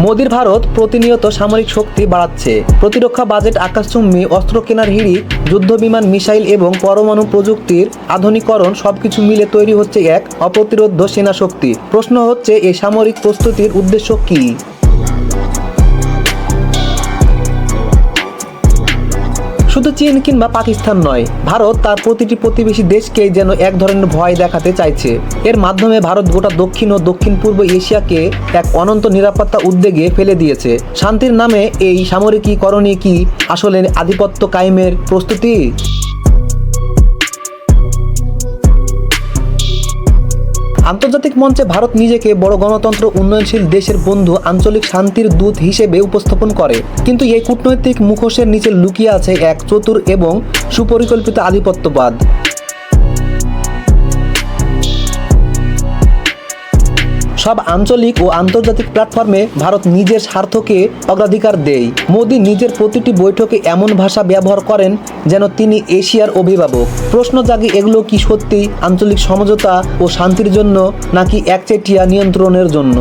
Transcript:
মোদির ভারত প্রতিনিয়ত সামরিক শক্তি বাড়াচ্ছে। প্রতিরক্ষা বাজেট, আকাশচুম্বী অস্ত্র কেনার হিড়িক, যুদ্ধবিমান, মিসাইল এবং পরমাণু প্রযুক্তির আধুনিকরণ সবকিছু মিলে তৈরি হচ্ছে এক অপ্রতিরোধ্য সেনা শক্তি। প্রশ্ন হচ্ছে, এই সামরিক প্রস্তুতির উদ্দেশ্য কী? শুধু চীন কিংবা পাকিস্তান নয়, ভারত তার প্রতিটি প্রতিবেশী দেশকেই যেন এক ধরনের ভয় দেখাতে চাইছে। এর মাধ্যমে ভারত গোটা দক্ষিণ ও দক্ষিণ পূর্ব এশিয়াকে এক অনন্ত নিরাপত্তা উদ্বেগে ফেলে দিয়েছে। শান্তির নামে এই সামরিকীকরণে কি আসলে আধিপত্য কায়েমের প্রস্তুতি? আন্তর্জাতিক মঞ্চে ভারত নিজেকে বড় গণতন্ত্র, উন্নয়নশীল দেশের বন্ধু, আঞ্চলিক শান্তির দূত হিসেবে উপস্থাপন করে। কিন্তু এই কূটনৈতিক মুখোশের নিচে লুকিয়ে আছে এক চতুর এবং সুপরিকল্পিত আধিপত্যবাদ। সব আঞ্চলিক ও আন্তর্জাতিক প্ল্যাটফর্মে ভারত নিজের স্বার্থকে অগ্রাধিকার দেয়। মোদি নিজের প্রতিটি বৈঠকে এমন ভাষা ব্যবহার করেন যেন তিনি এশিয়ার অভিভাবক। প্রশ্ন জাগে, এগুলো কি সত্যি আঞ্চলিক সমঝোতা ও শান্তির জন্য, নাকি একচেটিয়া নিয়ন্ত্রণের জন্য?